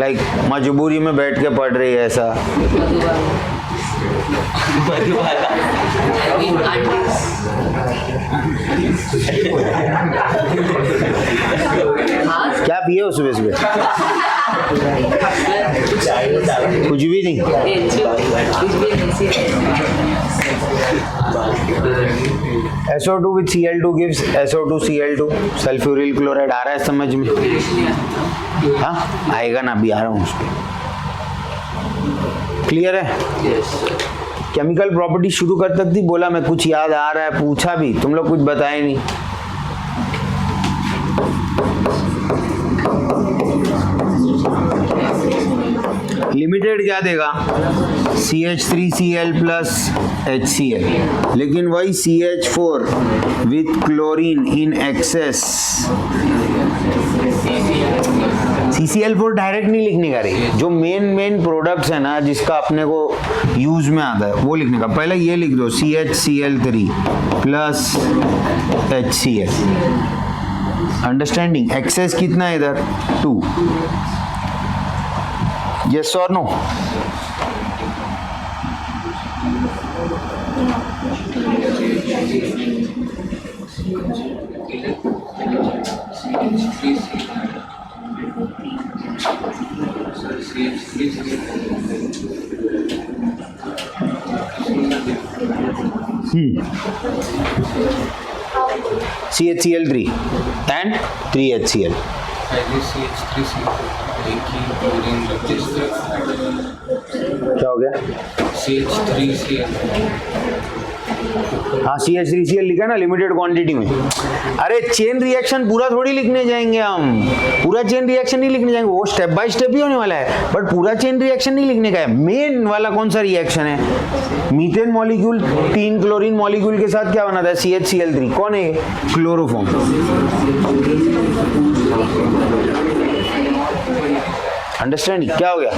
like मजबूरी में बैठ के पढ़ रही है ऐसा। क्या पिए हो सुबह सुबह? कुछ भी नहीं। SO2 with Cl2 gives SO2Cl2 sulphuryl chloride. आ रहा है समझ में? हाँ आएगा ना, अभी आ रहा हूँ उस पर। क्लियर है? केमिकल प्रॉपर्टी शुरू कर तक थी, बोला मैं कुछ याद आ रहा है, पूछा भी, तुम लोग कुछ बताए नहीं। लिमिटेड क्या देगा? CH3Cl plus HCl, लेकिन वही CH4 with chlorine in excess। CCl4 direct नहीं लिखने का रे, जो मेन प्रोडक्ट्स है ना जिसका अपने को यूज में आता है वो लिखने का। पहले ये लिख दो CHCl3 plus HCl। Understanding? Access कितना है इधर? 2। Yes or no? CHCl3 and 3HCl। क्या हो गया? हाँ CH3Cl लिखा ना लिमिटेड क्वांटिटी में। अरे चेन रिएक्शन पूरा थोड़ी लिखने जाएंगे हम, पूरा चेन रिएक्शन नहीं लिखने जाएंगे, वो स्टेप बाय स्टेप ही होने वाला है, बट पूरा चेन रिएक्शन नहीं लिखने का है। मेन वाला कौन सा रिएक्शन है? मीथेन मॉलिक्यूल 3 क्लोरीन मॉलिक्यूल के साथ क्या बनाता है? CHCl3। कौन है? क्लोरोफॉर्म। अंडरस्टैंडिंग? क्या हो गया?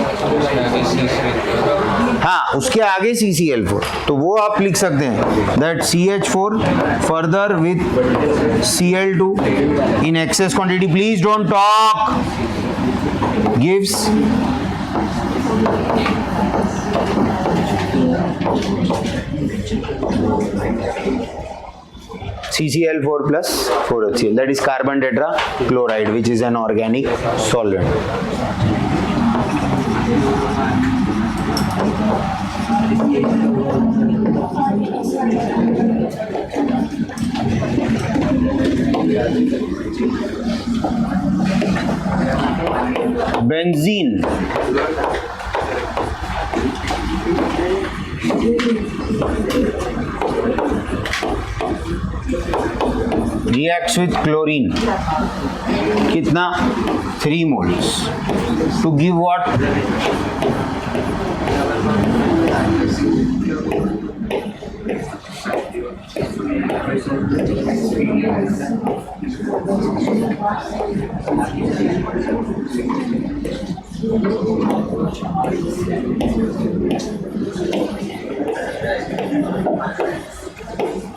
हाँ उसके आगे CCl4, तो वो आप लिख सकते हैं that CH4 further with Cl2 in axis quantity, please don't talk, gives CCl4 plus 4HCl, that is carbon tetrachloride, which is an organic solvent। Benzene reacts with chlorine, कितना? 3 moles to give what?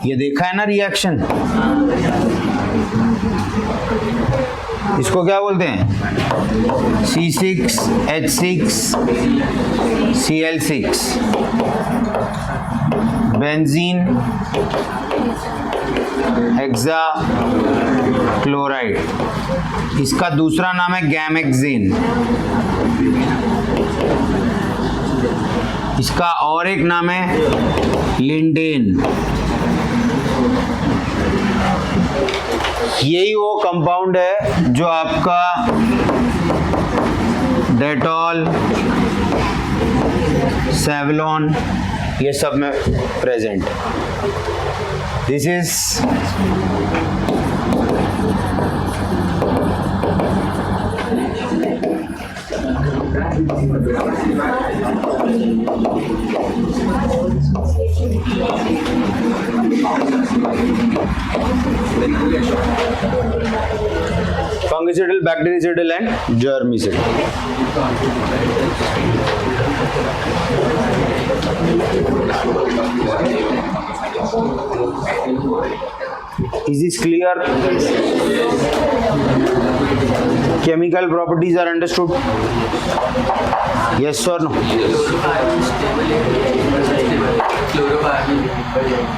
ये देखा है ना reaction, इसको क्या बोलते हैं? C6H6Cl6 benzene hexa chloride, इसका दूसरा नाम है गैमेक्सिन, इसका और एक नाम है लिंडेन। यही वो कंपाउंड है जो आपका डेटॉल, सेवलॉन, ये सब में present. This is fungicidal, bactericidal and germicidal. Is this clear? Chemical properties are understood? Yes or no?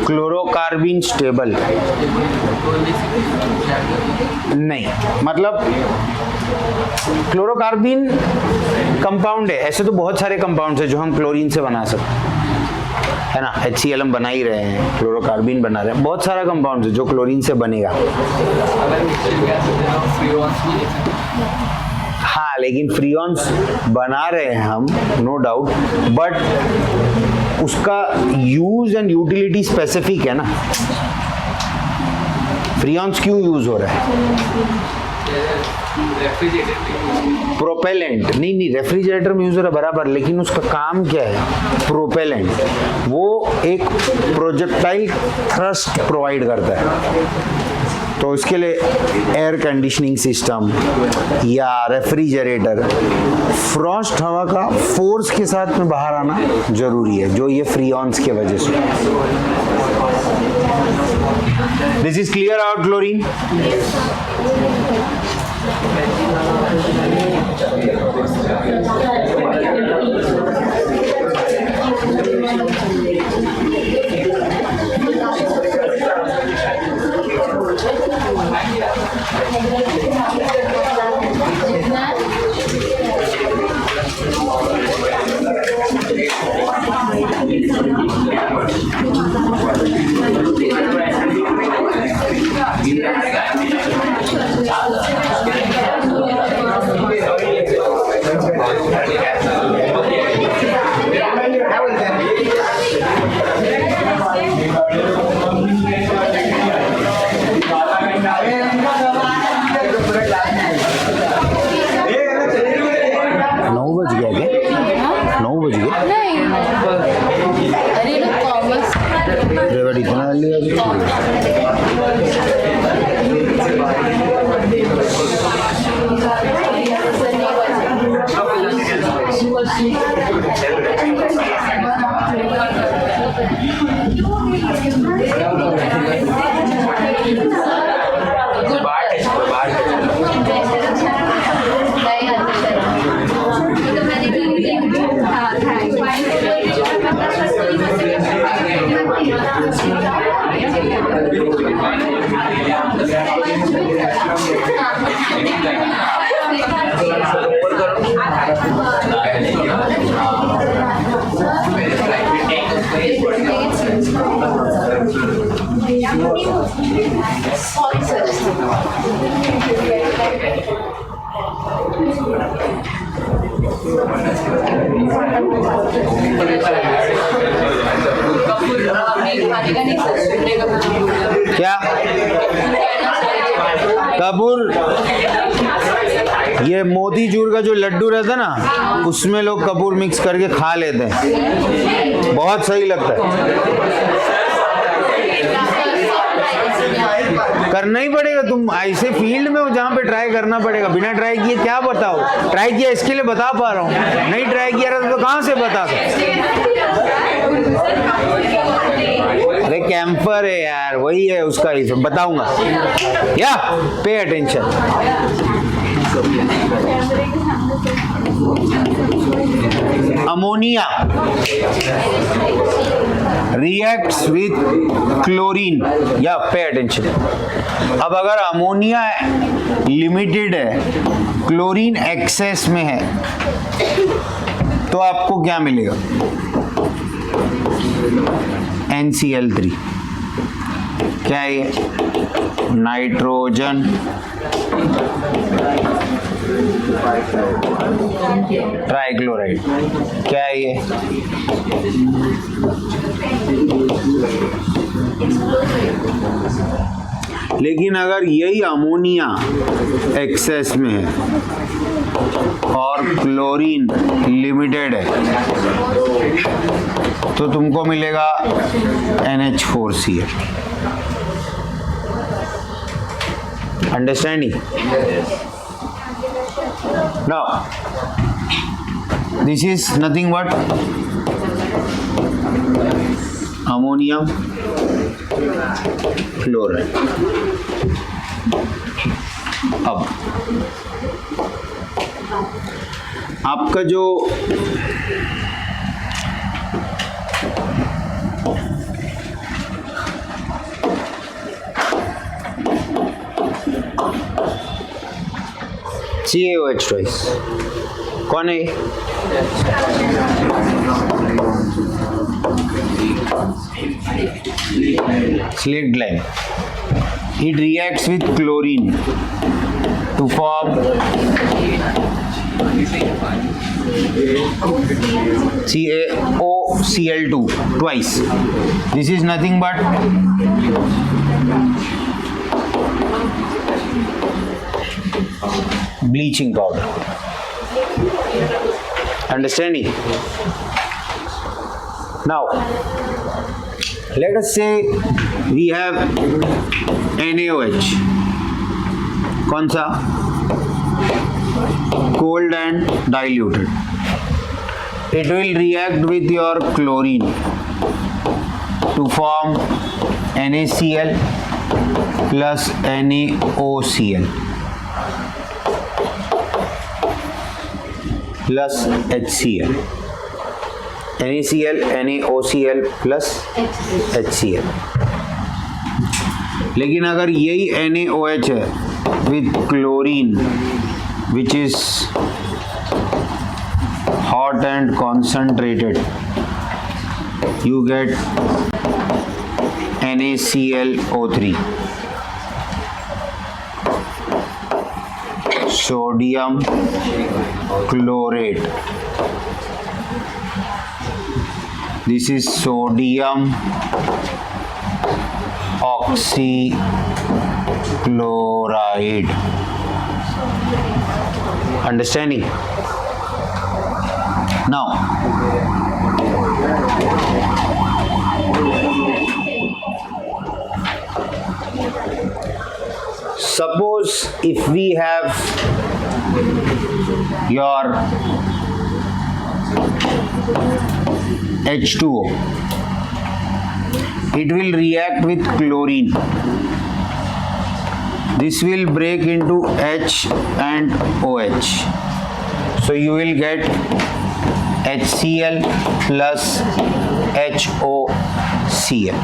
Chlorocarbon stable नहीं, मतलब क्लोरोकार्बिन कंपाउंड है। ऐसे तो बहुत सारे कंपाउंड्स हैं जो हम क्लोरीन से बना सकते है ना, HCl हम बना ही रहे हैं, क्लोरोकार्बिन बना रहे हैं, बहुत सारा कंपाउंड्स है जो क्लोरीन से बनेगा। हाँ, लेकिन फ्रीऑन्स बना रहे हैं हम, नो डाउट, बट उसका यूज एंड यूटिलिटी स्पेसिफिक है ना। फ्रीऑन्स क्यों यूज हो रहा है? प्रोपेलेंट नहीं, रेफ्रिजरेटर में यूज हो रहा है बराबर, लेकिन उसका काम क्या है? प्रोपेलेंट। वो एक प्रोजेक्टाइल थ्रस्ट प्रोवाइड करता है, तो इसके लिए एयर कंडीशनिंग सिस्टम या रेफ्रिजरेटर, फ्रॉस्ट हवा का फोर्स के साथ में बाहर आना जरूरी है, जो ये फ्रीऑन्स के वजह से। This is clear out chlorine? क्या कपूर? ये मोतीचूर का जो लड्डू रहता है ना, उसमें लोग कपूर मिक्स करके खा लेते हैं, बहुत सही लगता है। करना ही पड़ेगा, तुम ऐसे फील्ड में हो जहाँ पे ट्राई करना पड़ेगा। बिना ट्राई किए क्या बताओ? ट्राई किया इसके लिए बता पा रहा हूँ, नहीं ट्राई किया तो कहाँ से बता सकते? अरे कैंपर है यार, वही है उसका ही बताऊंगा। या pay attention. Ammonia reacts with chlorine. Yeah, pay attention. अब अगर अमोनिया लिमिटेड है, क्लोरीन एक्सेस में है, तो आपको क्या मिलेगा? NCl3. क्या है ये? Nitrogen trichloride. क्या है ये? लेकिन अगर यही अमोनिया एक्सेस में है और क्लोरीन लिमिटेड है, तो तुमको मिलेगा NH4Cl. Understanding? Now, this is nothing but ammonium chloride. अब आपका जो CaOH ट्वाइस कौन है? Slaked lime. It reacts with chlorine to form CaOCl2 twice. This is nothing but bleaching powder. Understanding? Now, let us say we have NaOH. कौन सा? Cold and diluted. It will react with your chlorine to form NaCl plus NaOCl plus HCl. NaCl, NaOCl plus HCl. लेकिन अगर यही NaOH है with chlorine which is hot and concentrated, you get NaClO3, sodium chlorate. This is sodium oxychloride. Understanding? Now, suppose if we have your H2O, it will react with chlorine. This will break into H and OH. So you will get HCl plus HOCl.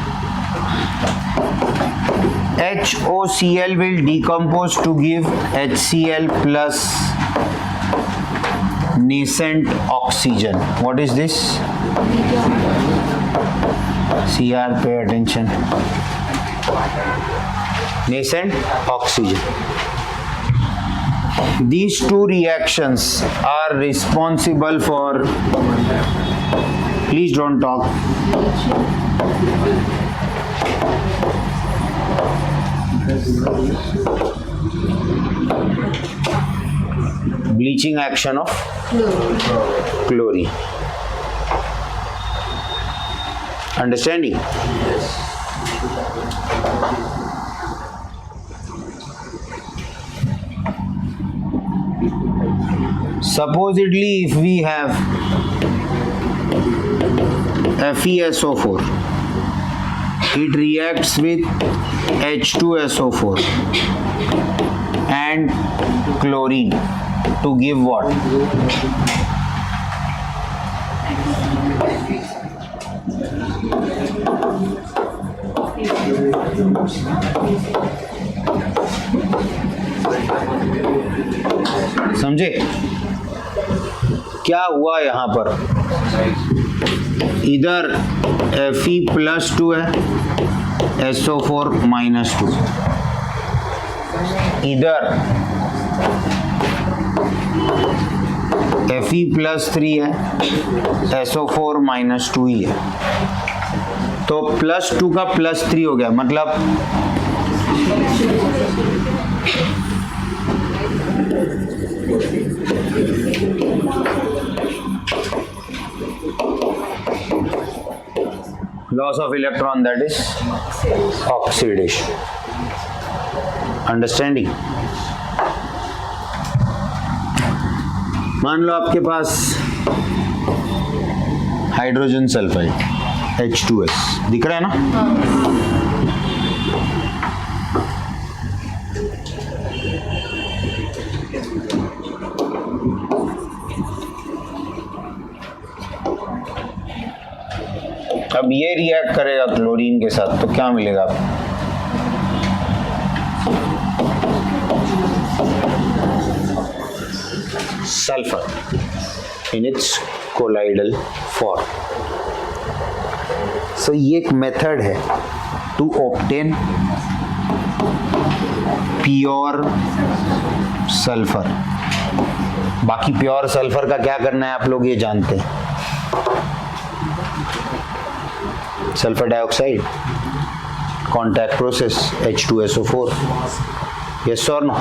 HOCl will decompose to give HCl plus nascent oxygen. What is this? CR, pay attention. Nascent oxygen. These two reactions are responsible for, please don't talk, bleaching action of chlorine. Understanding? Supposedly, if we have FeSO4, it reacts with H2SO4 and chlorine to give what? समझे क्या हुआ यहां पर? इधर Fe+2 है, SO4 -2, इधर Fe+3 है, SO4 -2 ही है, तो +2 का +3 हो गया, मतलब loss of electron, that is oxidation. Understanding? मान लो आपके पास हाइड्रोजन सल्फाइड H2S दिख रहा है ना? अब ये रिएक्ट करेगा क्लोरीन के साथ तो क्या मिलेगा आपको? Sulphur in its colloidal form. So ये एक मेथड है टू ऑब्टेन प्योर सल्फर. बाकी प्योर सल्फर का क्या करना है आप लोग ये जानते हैं. Sulphur dioxide, contact process, H2SO4. yes or no?